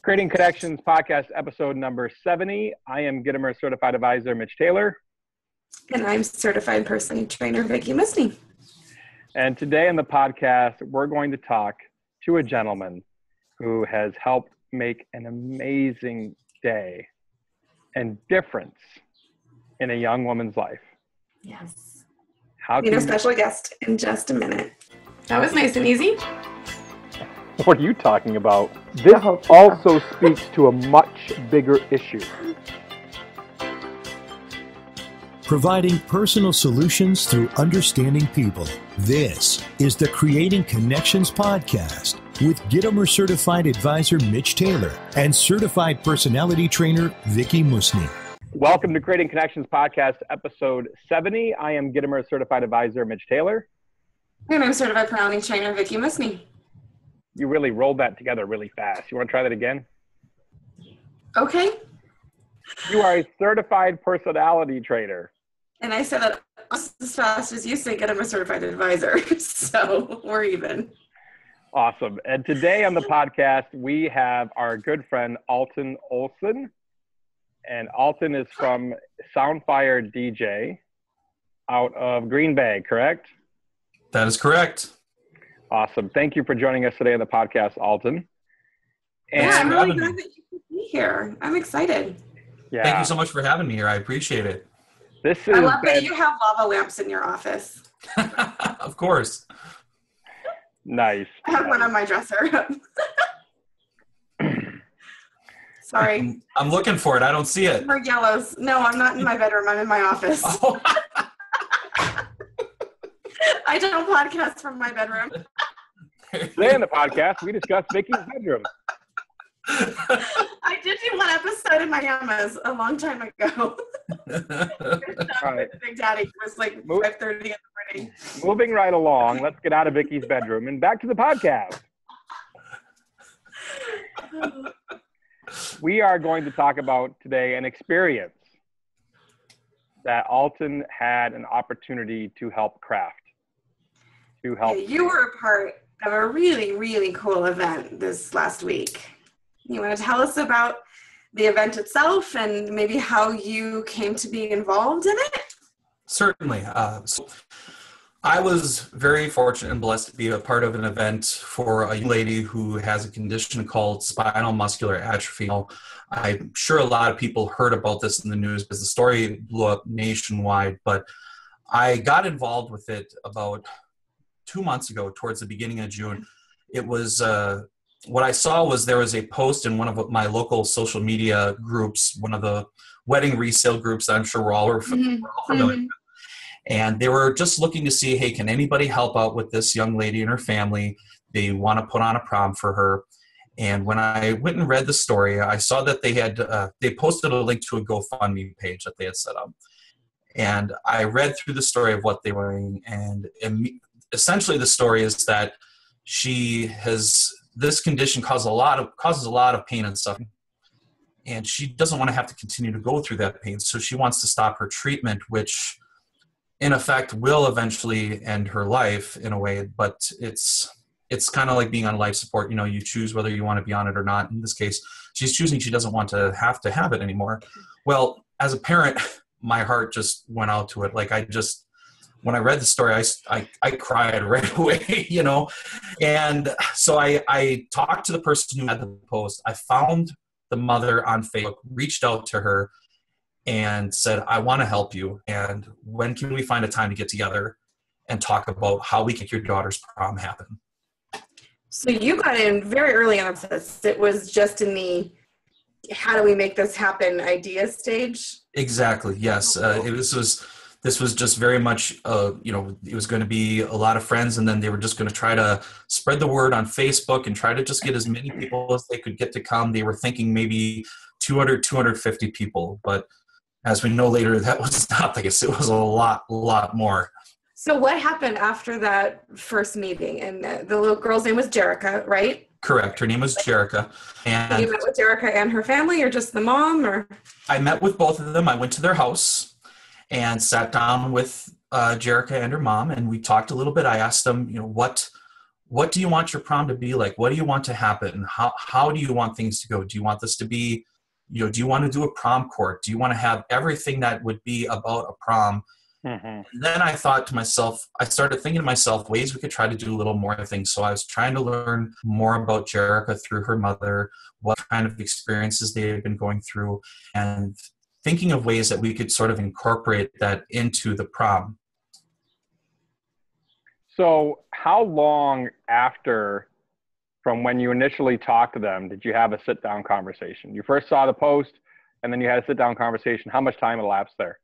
Creating Connections podcast, episode number 70. I am Gittimer Certified Advisor Mitch Taylor. And I'm Certified Personal Trainer Vicki Musney. And today on the podcast, we're going to talk to a gentleman who has helped make an amazing day and difference in a young woman's life. Yes. How Need a special guest in just a minute. That was nice and easy. What are you talking about? This also speaks to a much bigger issue. Providing personal solutions through understanding people. This is the Creating Connections podcast with Gittimer Certified Advisor Mitch Taylor and Certified Personality Trainer Vicki Musney. Welcome to Creating Connections podcast, episode 70. I am Gittimer Certified Advisor Mitch Taylor. And I'm Certified Personality Trainer Vicki Musney. You really rolled that together really fast. You want to try that again? Okay. You are a certified personality trainer. And I said that almost as fast as you say, I'm a certified advisor. So we're even. Awesome. And today on the podcast, we have our good friend, Alton Olson. And Alton is from Soundfire DJ out of Green Bay, correct? That is correct. Awesome. Thank you for joining us today on the podcast, Alton. And I'm really glad that you could be here. I'm excited. Yeah. Thank you so much for having me here. I appreciate it. I love that you have lava lamps in your office. Of course. Nice. I have one on my dresser. Sorry. I'm looking for it. I don't see it. For yellows. No, I'm not in my bedroom. I'm in my office. Oh. I don't podcast from my bedroom. Today on the podcast, we discuss Vicki's bedroom. I did do one episode in my Yamas a long time ago. Right. Big Daddy was like 5:30 in the morning. Moving right along, let's get out of Vicki's bedroom and back to the podcast. We are going to talk about today an experience that Alton had an opportunity to help craft. Yeah, you were a part of a really, really cool event this last week. You want to tell us about the event itself and maybe how you came to be involved in it? Certainly. So I was very fortunate and blessed to be a part of an event for a young lady who has a condition called spinal muscular atrophy. I'm sure a lot of people heard about this in the news because the story blew up nationwide, but I got involved with it about 2 months ago, towards the beginning of June. It was, what I saw was there was a post in one of my local social media groups, one of the wedding resale groups that I'm sure we're all familiar with. And they were just looking to see, hey, can anybody help out with this young lady and her family? They want to put on a prom for her. And when I went and read the story, I saw that they had, they posted a link to a GoFundMe page that they had set up. And I read through the story of what they were doing, and essentially the story is that this condition causes a lot of pain and suffering, and she doesn't want to have to continue to go through that pain. So she wants to stop her treatment, which in effect will eventually end her life in a way, but it's kind of like being on life support. You know, you choose whether you want to be on it or not. In this case, she's choosing she doesn't want to have it anymore. Well, as a parent, my heart just went out to it. Like when I read the story, I cried right away, you know? And so I talked to the person who had the post. I found the mother on Facebook, reached out to her and said, I want to help you. And when can we find a time to get together and talk about how we can make your daughter's prom happen? So you got in very early on this. It was just in the how do we make this happen idea stage? Exactly, yes. This was just very much, it was going to be a lot of friends, and then they were just going to try to spread the word on Facebook and try to just get as many people as they could get to come. They were thinking maybe 200, 250 people, but as we know later, that was not the case. It was a lot more. So what happened after that first meeting? And the little girl's name was Jerica, right? Correct. Her name was Jerica. And you met with Jerica and her family, or just the mom? Or I met with both of them. I went to their house and sat down with Jerica and her mom, and we talked a little bit. I asked them, what what do you want your prom to be like? What do you want to happen? How do you want things to go? Do you want this to be, do you want to do a prom court? Do you want to have everything that would be about a prom? And then I thought to myself, I started thinking to myself, ways we could try to do a little more things. So I was trying to learn more about Jerica through her mother, what kind of experiences they had been going through, and thinking of ways that we could sort of incorporate that into the prom. So how long after from when you initially talked to them did you have a sit-down conversation? You first saw the post and then you had a sit-down conversation. How much time elapsed there?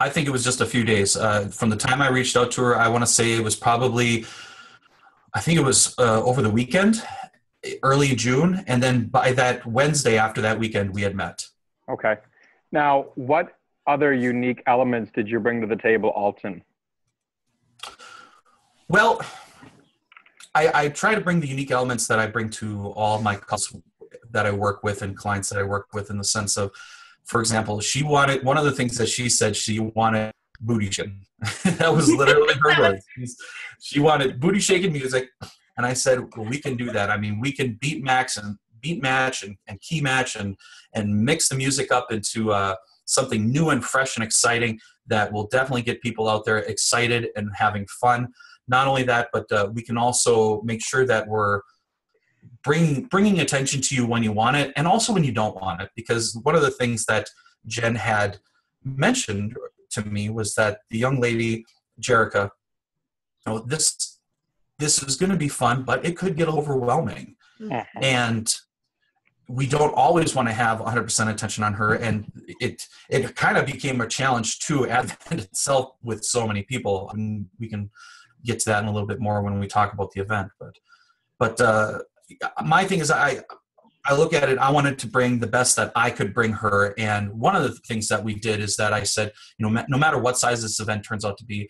I think it was just a few days. From the time I reached out to her, I want to say it was probably, I think it was over the weekend, early June. And then by that Wednesday after that weekend, we had met. Okay. Now, what other unique elements did you bring to the table, Alton? Well, I try to bring the unique elements that I bring to all my clients that I work with and clients that I work with, in the sense of, for example, one of the things that she said, she wanted booty shaking. That was literally her words. She wanted booty shaking music. And I said, well, we can do that. I mean, we can beat match and key match and mix the music up into something new and fresh and exciting that will definitely get people out there excited and having fun. Not only that, but we can also make sure that we're bringing attention to you when you want it and also when you don't want it. Because one of the things that Jen had mentioned to me was that the young lady, Jerica, this is going to be fun, but it could get overwhelming. Mm-hmm. And we don't always want to have 100% attention on her. And it kind of became a challenge too, Advent itself, with so many people. And we can get to that in a little bit more when we talk about the event. But my thing is, I look at it, I wanted to bring the best that I could bring her. And one of the things that we did is that I said, no matter what size this event turns out to be,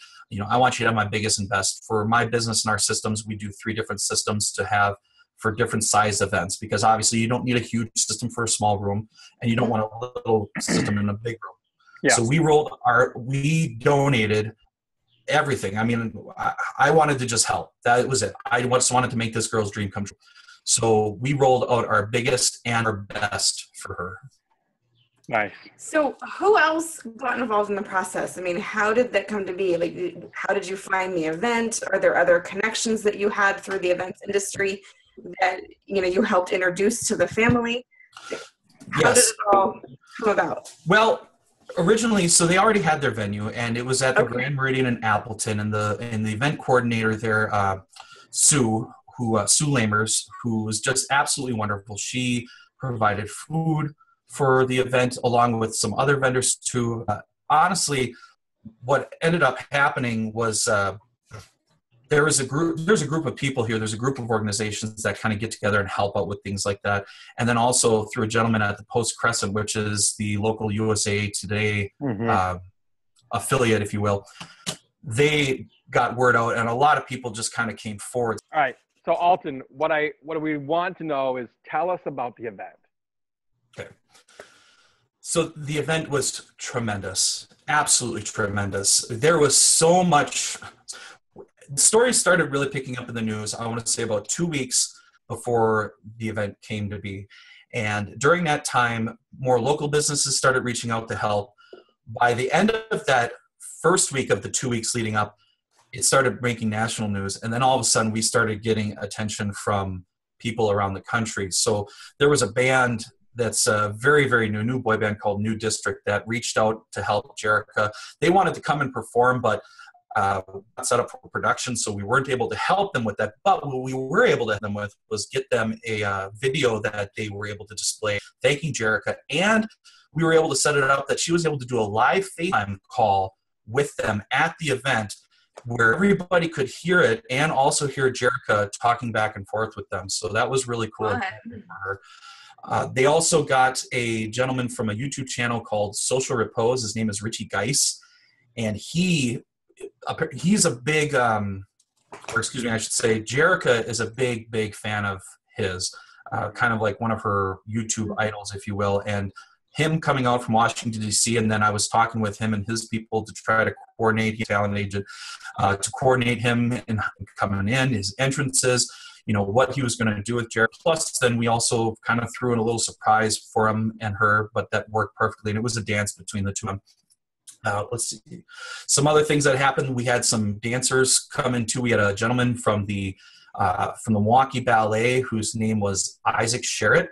I want you to have my biggest and best. For my business and our systems, we do 3 different systems to have for different size events, because obviously you don't need a huge system for a small room and you don't want a little system in a big room. Yeah. So we donated everything. I mean, I wanted to just help. That was it. I just wanted to make this girl's dream come true. So we rolled out our biggest and our best for her. Nice. So who else got involved in the process? I mean, how did that come to be? Like, how did you find the event? Are there other connections that you had through the events industry that, you helped introduce to the family? How did it all come about? Well, originally, so they already had their venue, and it was at the Grand Meridian in Appleton, and the event coordinator there, Sue Lamers, who was just absolutely wonderful. She provided food for the event along with some other vendors too. Honestly, what ended up happening was there's a group of people here. There's a group of organizations that kind of get together and help out with things like that. And then also through a gentleman at the Post Crescent, which is the local USA Today affiliate, if you will. They got word out, and a lot of people just kind of came forward. All right. So Alton, what we want to know is, tell us about the event. Okay. So the event was tremendous, absolutely tremendous. There was so much. The story started really picking up in the news, I want to say about 2 weeks before the event came to be. And during that time, more local businesses started reaching out to help. By the end of that first week of the 2 weeks leading up, it started making national news. And then all of a sudden we started getting attention from people around the country. So there was a band that's a very, very new boy band called New District that reached out to help Jerica. They wanted to come and perform, but set up for production, so we weren't able to help them with that. But what we were able to help them with was get them a video that they were able to display thanking Jerica, and we were able to set it up that she was able to do a live FaceTime call with them at the event where everybody could hear it and also hear Jerica talking back and forth with them. So that was really cool for her. They also got a gentleman from a YouTube channel called Social Repose. His name is Richie Geis, and he's a big, or excuse me, I should say, Jerica is a big fan of his, kind of like one of her YouTube idols, if you will. And him coming out from Washington, D.C., and then I was talking with him and his people to try to coordinate, his talent agent, to coordinate him and coming in, his entrances, what he was going to do with Jared. Plus, then we also kind of threw in a little surprise for him and her, but that worked perfectly, and it was a dance between the two of them. Let's see. Some other things that happened. We had some dancers come in too. We had a gentleman from the Milwaukee Ballet whose name was Isaac Sherritt,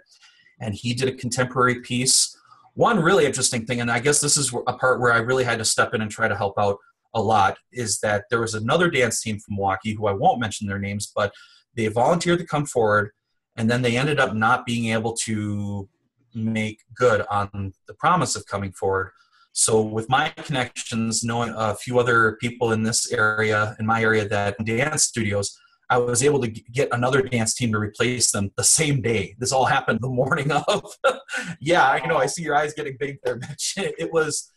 and he did a contemporary piece. One really interesting thing, and I guess this is a part where I really had to step in and try to help out a lot, is that there was another dance team from Milwaukee who I won't mention their names, but they volunteered to come forward, and then they ended up not being able to make good on the promise of coming forward. So with my connections, knowing a few other people in this area, in my area, that dance studios, I was able to get another dance team to replace them the same day. This all happened the morning of. Yeah, I know. I see your eyes getting big there, Mitch. It was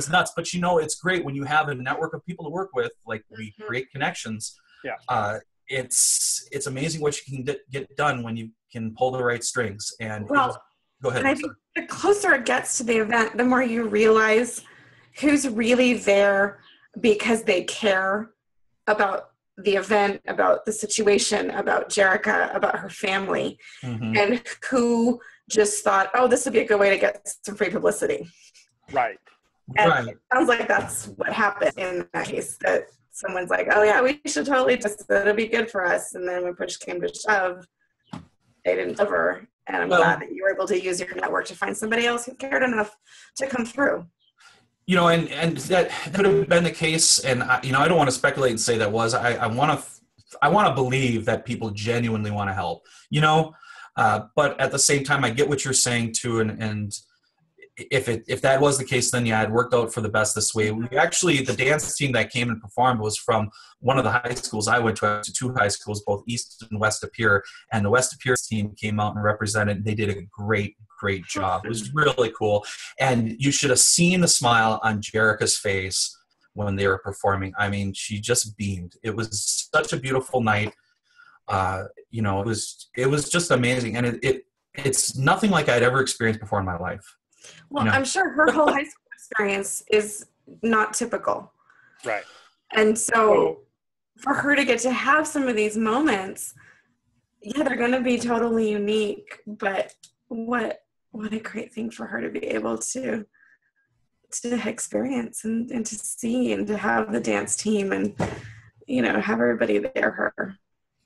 nuts. But it's great when you have a network of people to work with, like we create connections. Yeah. It's amazing what you can get done when you can pull the right strings. And go ahead. And I think the closer it gets to the event, the more you realize who's really there because they care about the event, about the situation, about Jerica, about her family, and who just thought, oh, this would be a good way to get some free publicity. Right. And it sounds like that's what happened in that case, that someone's like, oh yeah, we should totally just, it'll be good for us. And then when push came to shove, they didn't deliver. And I'm glad that you were able to use your network to find somebody else who cared enough to come through. And that could have been the case. And I don't want to speculate and say that was. I want to believe that people genuinely want to help. But at the same time, I get what you're saying too. And if that was the case, then yeah, it worked out for the best this way. We actually, the dance team that came and performed was from one of the high schools I went to two high schools, both East and West of Pier, and the West of Pier team came out and represented. They did a great job. It was really cool. And you should have seen the smile on Jerica's face when they were performing. I mean, she just beamed. It was such a beautiful night. It was just amazing. And it's nothing like I'd ever experienced before in my life. Well, I'm sure her whole high school experience is not typical. Right. And so for her to get to have some of these moments, yeah, they're going to be totally unique, but what a great thing for her to be able to experience and to see and to have the dance team and, have everybody there. Her.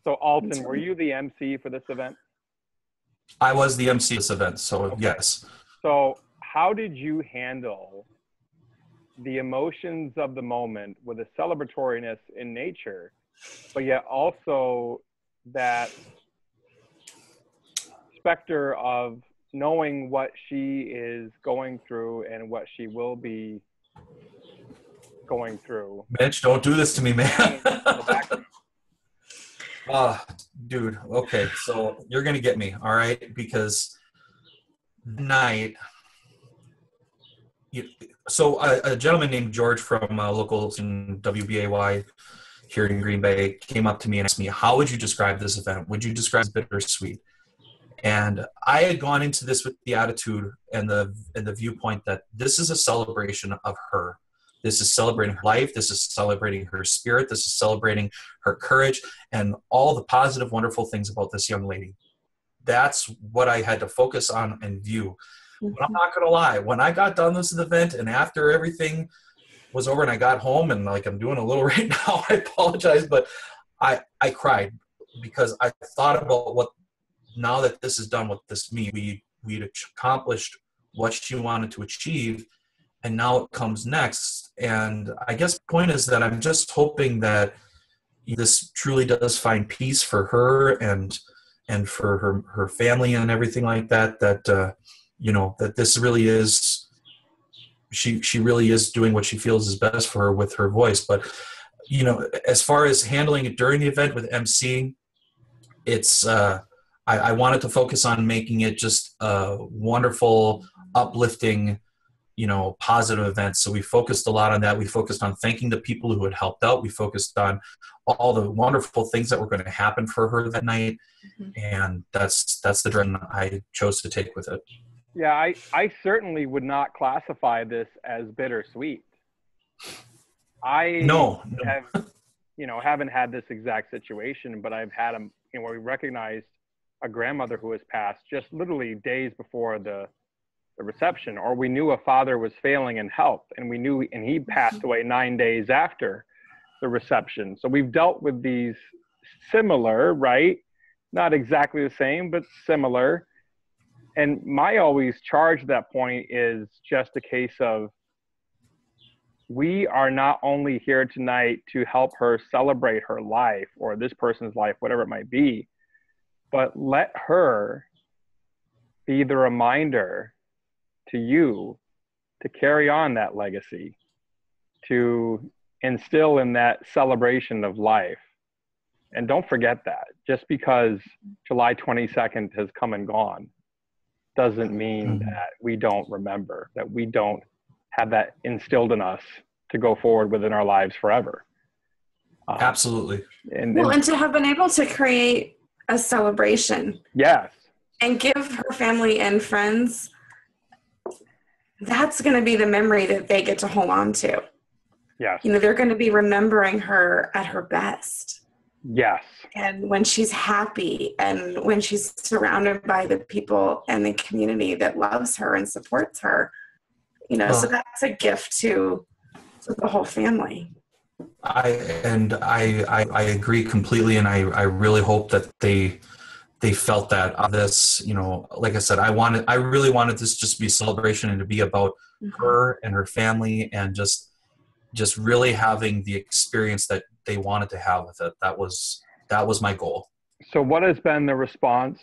So Alton, were you the MC for this event? I was the MC of this event, so okay. Yes. So how did you handle the emotions of the moment with a celebratoriness in nature, but yet also that specter of knowing what she is going through and what she will be going through? Mitch, don't do this to me, man. Dude, okay, so you're going to get me, all right? Because night... So a gentleman named George from locals in WBAY here in Green Bay came up to me and asked me, how would you describe this event? Would you describe it as bittersweet? And I had gone into this with the attitude and the viewpoint that this is a celebration of her. This is celebrating her life. This is celebrating her spirit. This is celebrating her courage and all the positive, wonderful things about this young lady. That's what I had to focus on and view. But I'm not going to lie. When I got done this event and after everything was over and I got home and like I'm doing a little right now, I apologize, but I cried because I thought about what, now that this is done, what this means. We'd accomplished what she wanted to achieve, and now it comes next. And I guess the point is that I'm just hoping that this truly does find peace for her and for her family and everything like that, that this really is, she really is doing what she feels is best for her with her voice. But, as far as handling it during the event with emceeing, it's, I wanted to focus on making it just a wonderful, uplifting, positive event. So we focused a lot on that. We focused on thanking the people who had helped out. We focused on all the wonderful things that were going to happen for her that night. And that's the direction I chose to take with it. Yeah, I certainly would not classify this as bittersweet. I No. have, haven't had this exact situation, but I've had where we recognized a grandmother who has passed just literally days before the reception, or we knew a father was failing in health, and he passed away 9 days after the reception. So we've dealt with these similar, right? Not exactly the same, but similar. And my always charge at that point is just a case of, we are not only here tonight to help her celebrate her life or this person's life, whatever it might be, but let her be the reminder to you to carry on that legacy, to instill in that celebration of life. And don't forget that. Just because July 22nd has come and gone doesn't mean that we don't remember, that we don't have that instilled in us to go forward within our lives forever. Absolutely. And to have been able to create a celebration. Yes. And give her family and friends, that's going to be the memory that they get to hold on to. Yes. They're going to be remembering her at her best. Yes. And when she's happy and when she's surrounded by the people and the community that loves her and supports her, so that's a gift to the whole family. I agree completely. And I really hope that they felt that this, like I said, I really wanted this just to be a celebration and to be about her and her family, and just really having the experience that they wanted to have with it. That was my goal. So what has been the response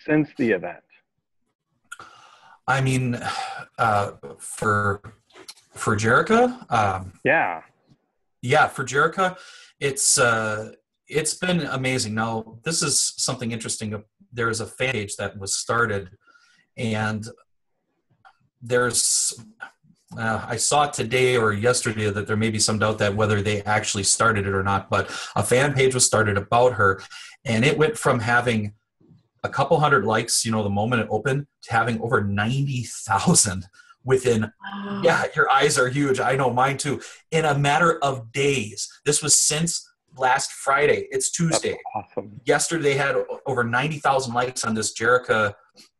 since the event? I mean, for Jerica, for Jerica, it's been amazing. Now, this is something interesting. There is a fan page that was started, and there's I saw it today or yesterday that there may be some doubt that whether they actually started it or not, but a fan page was started about her, and it went from having a couple hundred likes, the moment it opened, to having over 90,000 within, your eyes are huge. I know, mine too. In a matter of days. This was since last Friday. It's Tuesday. That's awesome. Yesterday they had over 90,000 likes on this Jerica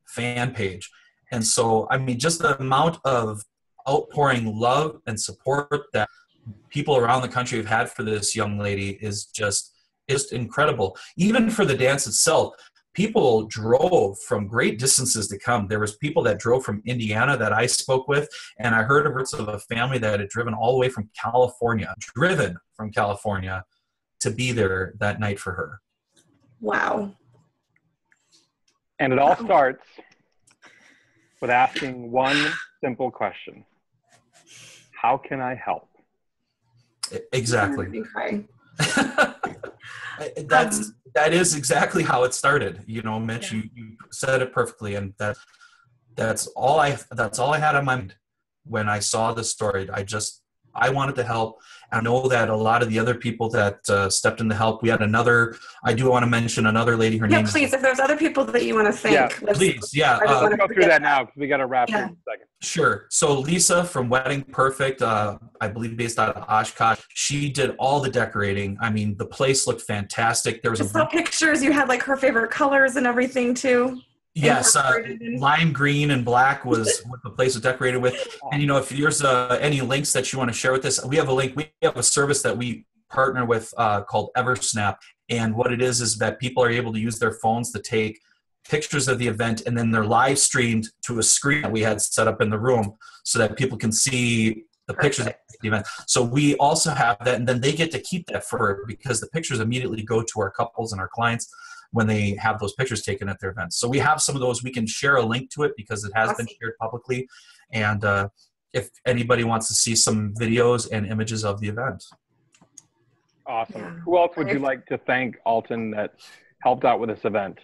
fan page. And so, I mean, just the amount of outpouring love and support that people around the country have had for this young lady is just incredible. Even for the dance itself, people drove from great distances to come. There was people that drove from Indiana that I spoke with, and I heard of a family that had driven all the way from California to be there that night for her. Wow. And it all starts with asking one simple question. How can I help? Exactly. That is exactly how it started. Mitch, you said it perfectly, and that's all I had on my mind when I saw this story. I wanted to help. I know that a lot of the other people that stepped in to help, we had I do want to mention another lady, her name. Yeah, please, if there's other people that you want to thank. Please, yeah. Let's go through that now because we got to wrap in a second. Sure. So Lisa from Wedding Perfect, I believe based out of Oshkosh, she did all the decorating. I mean, the place looked fantastic. There was pictures. You had like her favorite colors and everything too. Yes, lime green and black was what the place was decorated with. And, if there's any links that you want to share with this, we have a link. We have a service that we partner with called Eversnap. And what it is that people are able to use their phones to take pictures of the event, and then they're live streamed to a screen that we had set up in the room so that people can see the pictures of the event. So we also have that, and then they get to keep that forever because the pictures immediately go to our couples and our clients when they have those pictures taken at their events. So we have some of those. We can share a link to it because it has been shared publicly. And if anybody wants to see some videos and images of the event. Awesome. Yeah. Who else would you like to thank, Alton, that helped out with this event?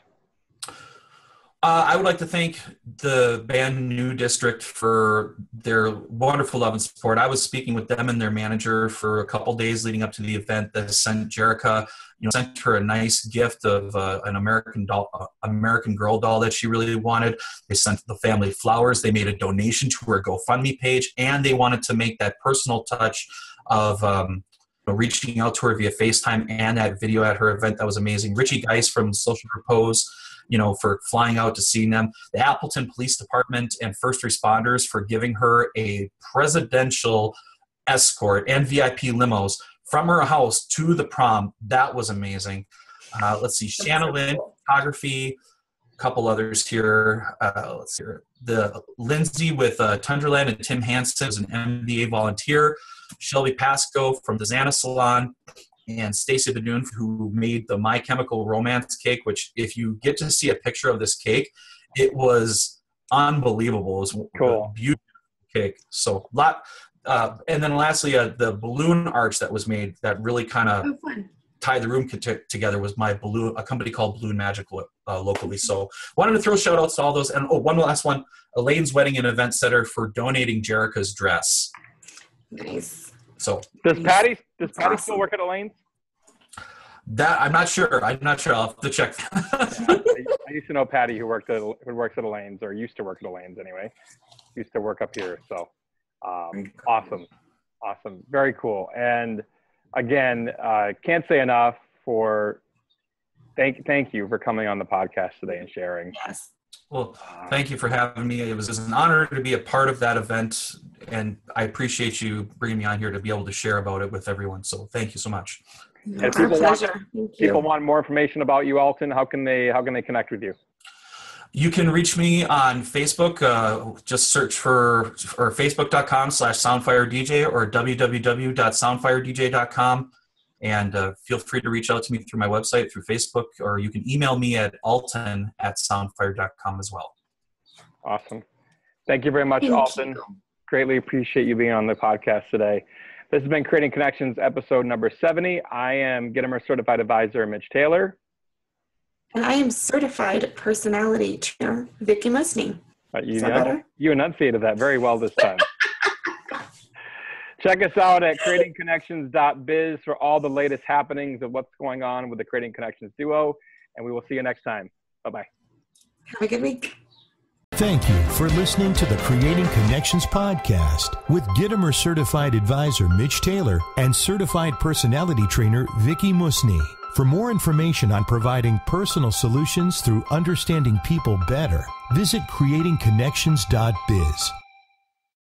I would like to thank the band New District for their wonderful love and support. I was speaking with them and their manager for a couple days leading up to the event. That sent Jerica, sent her a nice gift of an American Girl doll that she really wanted. They sent the family flowers. They made a donation to her GoFundMe page, and they wanted to make that personal touch of reaching out to her via FaceTime and that video at her event. That was amazing. Richie Geis from Social Propose, for flying out to see them. The Appleton Police Department and first responders for giving her a presidential escort and VIP limos from her house to the prom. That was amazing. Let's see, Shanna Lynn, photography, a couple others here. Let's see, the Lindsay with Tundraland and Tim Hansen is an MBA volunteer. Shelby Pasco from the Zana Salon, and Stacey Benoon, who made the My Chemical Romance cake, which if you get to see a picture of this cake, it was unbelievable. It was cool. A beautiful cake. So and then lastly, the balloon arch that was made that really kind of tied the room together was a company called Balloon Magic locally. So wanted to throw shout outs to all those. And one last one, Elaine's Wedding and Event Center for donating Jerica's dress. Nice. So does Patty still work at Elaine's? That I'm not sure. I'll have to check. I used to know Patty who works at Elaine's, or used to work at Elaine's anyway. Used to work up here. So awesome. Very cool. And again, can't say enough for thank you for coming on the podcast today and sharing. Yes. Well, thank you for having me. It was an honor to be a part of that event, and I appreciate you bringing me on here to be able to share about it with everyone. So thank you so much. And if people want more information about you, Alton, how can they connect with you? You can reach me on Facebook. Just search for facebook.com/soundfiredj or www.soundfiredj.com. And feel free to reach out to me through my website, through Facebook, or you can email me at alton@soundfire.com as well. Awesome. Thank you very much, Alton. Greatly appreciate you being on the podcast today. This has been Creating Connections, episode number 70. I am Gittimer Certified Advisor, Mitch Taylor. And I am Certified Personality Trainer, Vicki Musney. You enunciated that very well this time. Check us out at creatingconnections.biz for all the latest happenings of what's going on with the Creating Connections duo. And we will see you next time. Bye-bye. Have a good week. Thank you for listening to the Creating Connections podcast with Gittimer Certified Advisor Mitch Taylor and Certified Personality Trainer Vicki Musney. For more information on providing personal solutions through understanding people better, visit creatingconnections.biz.